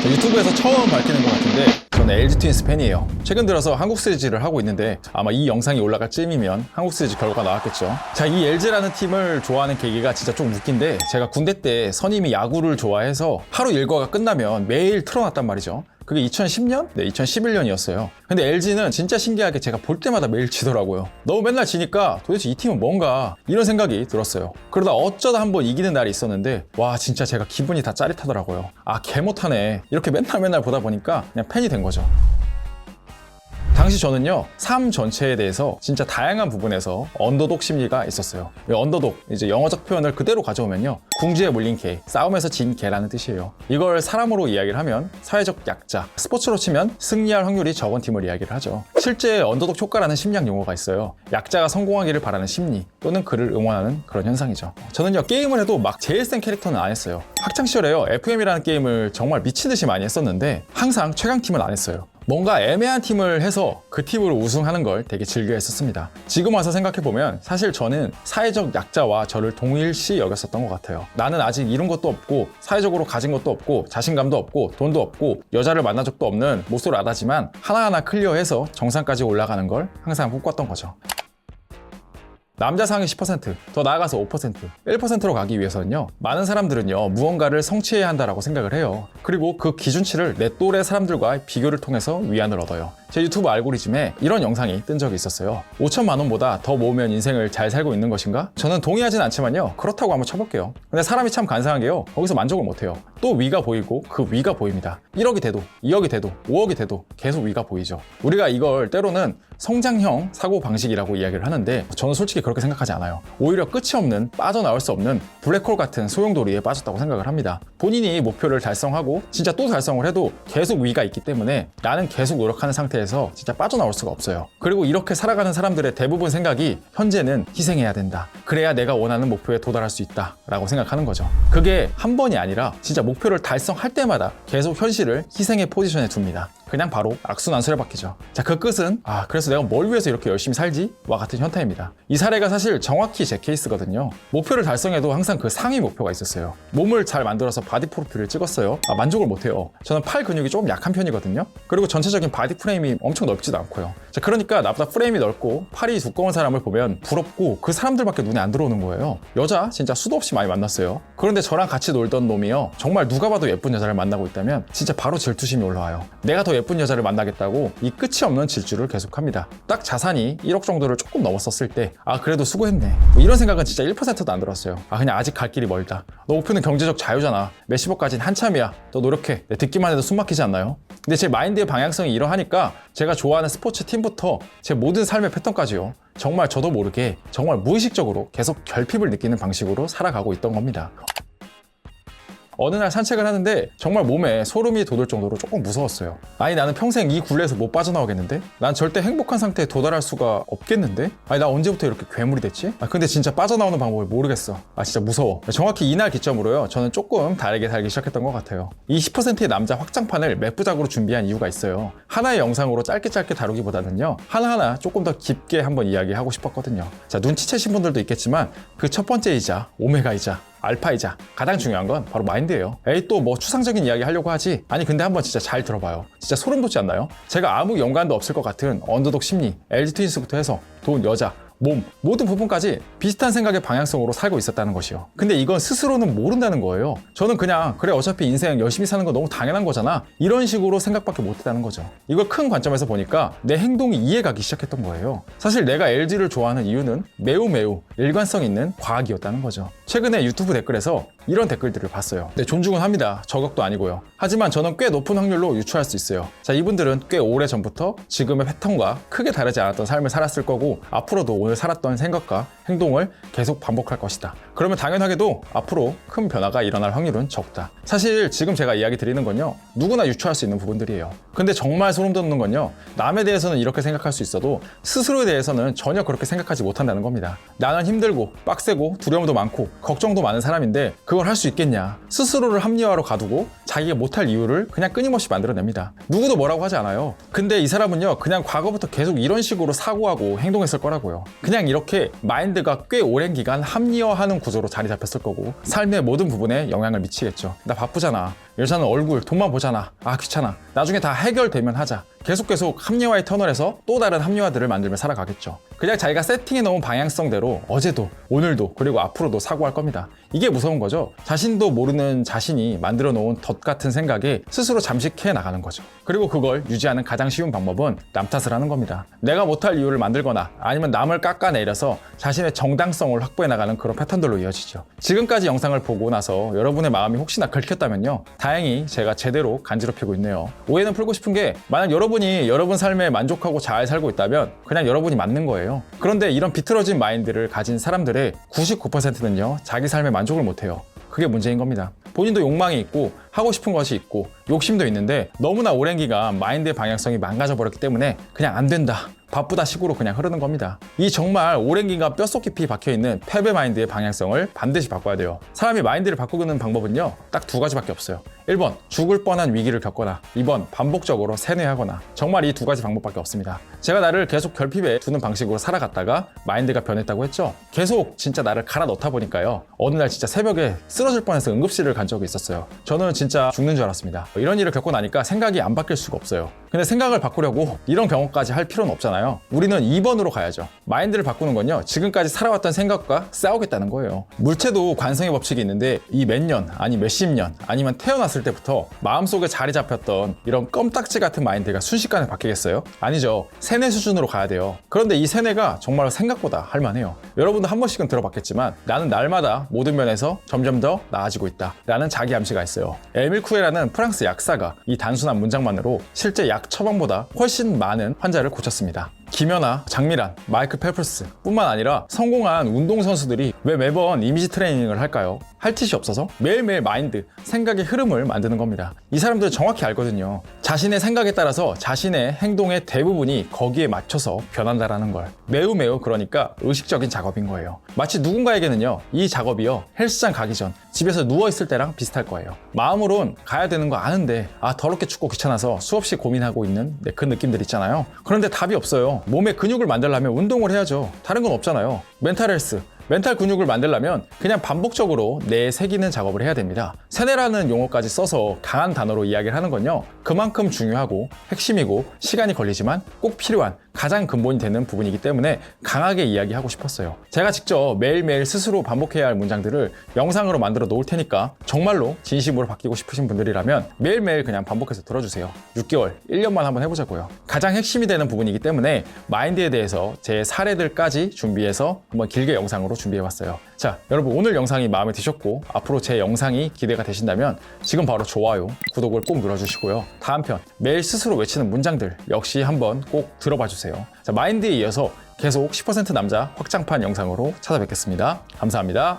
유튜브에서 처음 밝히는 것 같은데 저는 LG 트윈스 팬이에요. 최근 들어서 한국 시리즈를 하고 있는데 아마 이 영상이 올라갈 쯤이면 한국 시리즈 결과가 나왔겠죠. 자, 이 LG라는 팀을 좋아하는 계기가 진짜 좀 웃긴데, 제가 군대 때 선임이 야구를 좋아해서 하루 일과가 끝나면 매일 틀어놨단 말이죠. 그게 2010년? 네, 2011년이었어요. 근데 LG는 진짜 신기하게 제가 볼 때마다 매일 지더라고요. 너무 맨날 지니까 도대체 이 팀은 뭔가 이런 생각이 들었어요. 그러다 어쩌다 한번 이기는 날이 있었는데 와, 진짜 제가 기분이 다 짜릿하더라고요. 아, 개 못하네. 이렇게 맨날 보다 보니까 그냥 팬이 된 거죠. 당시 저는요, 삶 전체에 대해서 진짜 다양한 부분에서 언더독 심리가 있었어요. 언더독, 이제 영어적 표현을 그대로 가져오면요, 궁지에 물린 개, 싸움에서 진 개라는 뜻이에요. 이걸 사람으로 이야기를 하면 사회적 약자, 스포츠로 치면 승리할 확률이 적은 팀을 이야기를 하죠. 실제 언더독 효과라는 심리학 용어가 있어요. 약자가 성공하기를 바라는 심리 또는 그를 응원하는 그런 현상이죠. 저는요, 게임을 해도 막 제일 센 캐릭터는 안 했어요. 학창시절에요, FM이라는 게임을 정말 미치듯이 많이 했었는데 항상 최강팀은 안 했어요. 뭔가 애매한 팀을 해서 그 팀으로 우승하는 걸 되게 즐겨 했었습니다. 지금 와서 생각해보면 사실 저는 사회적 약자와 저를 동일시 여겼었던 것 같아요. 나는 아직 이룬 것도 없고 사회적으로 가진 것도 없고 자신감도 없고 돈도 없고 여자를 만난 적도 없는 모쏠아다지만 하나하나 클리어해서 정상까지 올라가는 걸 항상 꿈꿨던 거죠. 남자 상위 10%, 더 나아가서 5%, 1%로 가기 위해서는요, 많은 사람들은요, 무언가를 성취해야 한다라고 생각을 해요. 그리고 그 기준치를 내 또래 사람들과 비교를 통해서 위안을 얻어요. 제 유튜브 알고리즘에 이런 영상이 뜬 적이 있었어요. 5천만 원보다 더 모으면 인생을 잘 살고 있는 것인가? 저는 동의하진 않지만요, 그렇다고 한번 쳐볼게요. 근데 사람이 참 간사한 게요, 거기서 만족을 못해요. 또 위가 보이고 그 위가 보입니다. 1억이 돼도 2억이 돼도 5억이 돼도 계속 위가 보이죠. 우리가 이걸 때로는 성장형 사고방식이라고 이야기를 하는데 저는 솔직히 그렇게 생각하지 않아요. 오히려 끝이 없는, 빠져나올 수 없는 블랙홀 같은 소용돌이에 빠졌다고 생각을 합니다. 본인이 목표를 달성하고 진짜 또 달성을 해도 계속 위가 있기 때문에 나는 계속 노력하는 상태에서 진짜 빠져나올 수가 없어요. 그리고 이렇게 살아가는 사람들의 대부분 생각이 현재는 희생해야 된다, 그래야 내가 원하는 목표에 도달할 수 있다 라고 생각하는 거죠. 그게 한 번이 아니라 진짜 목표를 달성할 때마다 계속 현실을 희생의 포지션에 둡니다. 그냥 바로 악순환 수레바퀴죠. 자, 그 끝은 그래서 내가 뭘 위해서 이렇게 열심히 살지? 와 같은 현타입니다. 이 사례가 사실 정확히 제 케이스거든요. 목표를 달성해도 항상 그 상위 목표가 있었어요. 몸을 잘 만들어서 바디 프로필을 찍었어요. 만족을 못해요. 저는 팔 근육이 조금 약한 편이거든요. 그리고 전체적인 바디 프레임이 엄청 넓지도 않고요. 자, 그러니까 나보다 프레임이 넓고 팔이 두꺼운 사람을 보면 부럽고 그 사람들밖에 눈에 안 들어오는 거예요. 여자 진짜 수도 없이 많이 만났어요. 그런데 저랑 같이 놀던 놈이요, 정말 누가 봐도 예쁜 여자를 만나고 있다면 진짜 바로 질투심이 올라와요. 내가 더 예쁜 여자를 만나겠다고 이 끝이 없는 질주를 계속합니다. 딱 자산이 1억 정도를 조금 넘었었을 때 그래도 수고했네, 뭐 이런 생각은 진짜 1%도 안 들었어요. 그냥 아직 갈 길이 멀다. 너 목표는 경제적 자유잖아. 몇십억까지는 한참이야. 너 노력해. 듣기만 해도 숨 막히지 않나요? 근데 제 마인드의 방향성이 이러하니까 제가 좋아하는 스포츠 팀부터 제 모든 삶의 패턴까지요, 정말 저도 모르게 정말 무의식적으로 계속 결핍을 느끼는 방식으로 살아가고 있던 겁니다. 어느 날 산책을 하는데 정말 몸에 소름이 돋을 정도로 조금 무서웠어요. 나는 평생 이 굴레에서 못 빠져나오겠는데? 난 절대 행복한 상태에 도달할 수가 없겠는데? 나 언제부터 이렇게 괴물이 됐지? 근데 진짜 빠져나오는 방법을 모르겠어. 진짜 무서워. 정확히 이날 기점으로요, 저는 조금 다르게 살기 시작했던 것 같아요. 이 10%의 남자 확장판을 몇 부작으로 준비한 이유가 있어요. 하나의 영상으로 짧게 다루기보다는요, 하나하나 조금 더 깊게 한번 이야기하고 싶었거든요. 자, 눈치채신 분들도 있겠지만 그 첫 번째이자 오메가이자 알파이자 가장 중요한 건 바로 마인드예요. 또 뭐 추상적인 이야기 하려고 하지? 근데 한번 진짜 잘 들어봐요. 진짜 소름 돋지 않나요? 제가 아무 연관도 없을 것 같은 언더독 심리, LG 트윈스부터 해서 돈, 여자, 몸, 모든 부분까지 비슷한 생각의 방향성으로 살고 있었다는 것이요. 근데 이건 스스로는 모른다는 거예요. 저는 그냥 그래, 어차피 인생 열심히 사는 거 너무 당연한 거잖아, 이런 식으로 생각밖에 못했다는 거죠. 이걸 큰 관점에서 보니까 내 행동이 이해가기 시작했던 거예요. 사실 내가 LG를 좋아하는 이유는 매우 일관성 있는 과학이었다는 거죠. 최근에 유튜브 댓글에서 이런 댓글들을 봤어요. 존중은 합니다. 저격도 아니고요. 하지만 저는 꽤 높은 확률로 유추할 수 있어요. 자, 이분들은 꽤 오래 전부터 지금의 패턴과 크게 다르지 않았던 삶을 살았을 거고, 앞으로도 오늘 살았던 생각과 행동을 계속 반복할 것이다. 그러면 당연하게도 앞으로 큰 변화가 일어날 확률은 적다. 사실 지금 제가 이야기 드리는 건요, 누구나 유추할 수 있는 부분들이에요. 근데 정말 소름 돋는 건요, 남에 대해서는 이렇게 생각할 수 있어도 스스로에 대해서는 전혀 그렇게 생각하지 못한다는 겁니다. 나는 힘들고 빡세고 두려움도 많고 걱정도 많은 사람인데 그걸 할 수 있겠냐? 스스로를 합리화로 가두고 자기가 못할 이유를 그냥 끊임없이 만들어냅니다. 누구도 뭐라고 하지 않아요. 근데 이 사람은요, 그냥 과거부터 계속 이런 식으로 사고하고 행동했을 거라고요. 그냥 이렇게 마인드가 꽤 오랜 기간 합리화하는 구조로 자리 잡혔을 거고 삶의 모든 부분에 영향을 미치겠죠. 나 바쁘잖아. 여자는 얼굴, 돈만 보잖아. 아, 귀찮아. 나중에 다 해결되면 하자. 계속 합리화의 터널에서 또 다른 합리화들을 만들며 살아가겠죠. 그냥 자기가 세팅해 놓은 방향성대로 어제도, 오늘도, 그리고 앞으로도 사고할 겁니다. 이게 무서운 거죠. 자신도 모르는 자신이 만들어 놓은 덫 같은 생각에 스스로 잠식해 나가는 거죠. 그리고 그걸 유지하는 가장 쉬운 방법은 남 탓을 하는 겁니다. 내가 못할 이유를 만들거나 아니면 남을 깎아내려서 자신의 정당성을 확보해 나가는 그런 패턴들로 이어지죠. 지금까지 영상을 보고 나서 여러분의 마음이 혹시나 긁혔다면요, 다행히 제가 제대로 간지럽히고 있네요. 오해는 풀고 싶은 게, 만약 여러분이 여러분 삶에 만족하고 잘 살고 있다면 그냥 여러분이 맞는 거예요. 그런데 이런 비틀어진 마인드를 가진 사람들의 99%는요 자기 삶에 만족을 못해요. 그게 문제인 겁니다. 본인도 욕망이 있고 하고 싶은 것이 있고 욕심도 있는데 너무나 오랜 기간 마인드의 방향성이 망가져 버렸기 때문에 그냥 안 된다, 바쁘다 식으로 그냥 흐르는 겁니다. 이 정말 오랜 기간 뼛속 깊이 박혀있는 패배 마인드의 방향성을 반드시 바꿔야 돼요. 사람이 마인드를 바꾸는 방법은요 딱 두 가지밖에 없어요. 1번, 죽을 뻔한 위기를 겪거나 2번, 반복적으로 세뇌하거나. 정말 이 두 가지 방법밖에 없습니다. 제가 나를 계속 결핍에 두는 방식으로 살아갔다가 마인드가 변했다고 했죠. 계속 진짜 나를 갈아 넣다 보니까요, 어느 날 진짜 새벽에 쓰러질 뻔해서 응급실을 간 적이 있었어요. 저는 진짜 죽는 줄 알았습니다. 이런 일을 겪고 나니까 생각이 안 바뀔 수가 없어요. 근데 생각을 바꾸려고 이런 경험까지 할 필요는 없잖아요. 우리는 2번으로 가야죠. 마인드를 바꾸는 건요, 지금까지 살아왔던 생각과 싸우겠다는 거예요. 물체도 관성의 법칙이 있는데 이 몇 년, 아니 몇십 년, 아니면 태어났을 때부터 마음속에 자리 잡혔던 이런 껌딱지 같은 마인드가 순식간에 바뀌겠어요? 아니죠. 세뇌 수준으로 가야 돼요. 그런데 이 세뇌가 정말 생각보다 할만해요. 여러분도 한 번씩은 들어봤겠지만, 나는 날마다 모든 면에서 점점 더 나아지고 있다 라는 자기 암시가 있어요. 에밀 쿠에라는 프랑스 약사가 이 단순한 문장만으로 실제 약 처방보다 훨씬 많은 환자를 고쳤습니다. 김연아, 장미란, 마이클 펠프스 뿐만 아니라 성공한 운동선수들이 왜 매번 이미지 트레이닝을 할까요? 할 짓이 없어서 매일매일 마인드, 생각의 흐름을 만드는 겁니다. 이 사람들은 정확히 알거든요. 자신의 생각에 따라서 자신의 행동의 대부분이 거기에 맞춰서 변한다라는 걸. 매우 그러니까 의식적인 작업인 거예요. 마치 누군가에게는요, 이 작업이요, 헬스장 가기 전 집에서 누워있을 때랑 비슷할 거예요. 마음으론 가야 되는 거 아는데 더럽게 춥고 귀찮아서 수없이 고민하고 있는 그 느낌들 있잖아요. 그런데 답이 없어요. 몸에 근육을 만들려면 운동을 해야죠. 다른 건 없잖아요. 멘탈 헬스, 멘탈 근육을 만들려면 그냥 반복적으로 뇌에 새기는 작업을 해야 됩니다. 세뇌라는 용어까지 써서 강한 단어로 이야기를 하는 건요, 그만큼 중요하고 핵심이고 시간이 걸리지만 꼭 필요한 가장 근본이 되는 부분이기 때문에 강하게 이야기하고 싶었어요. 제가 직접 매일매일 스스로 반복해야 할 문장들을 영상으로 만들어 놓을 테니까 정말로 진심으로 바뀌고 싶으신 분들이라면 매일매일 그냥 반복해서 들어주세요. 6개월, 1년만 한번 해보자고요. 가장 핵심이 되는 부분이기 때문에 마인드에 대해서 제 사례들까지 준비해서 한번 길게 영상으로 준비해봤어요. 자, 여러분, 오늘 영상이 마음에 드셨고 앞으로 제 영상이 기대가 되신다면 지금 바로 좋아요, 구독을 꼭 눌러주시고요. 다음 편, 매일 스스로 외치는 문장들 역시 한번 꼭 들어봐주세요. 자, 마인드에 이어서 계속 10% 남자 확장판 영상으로 찾아뵙겠습니다. 감사합니다.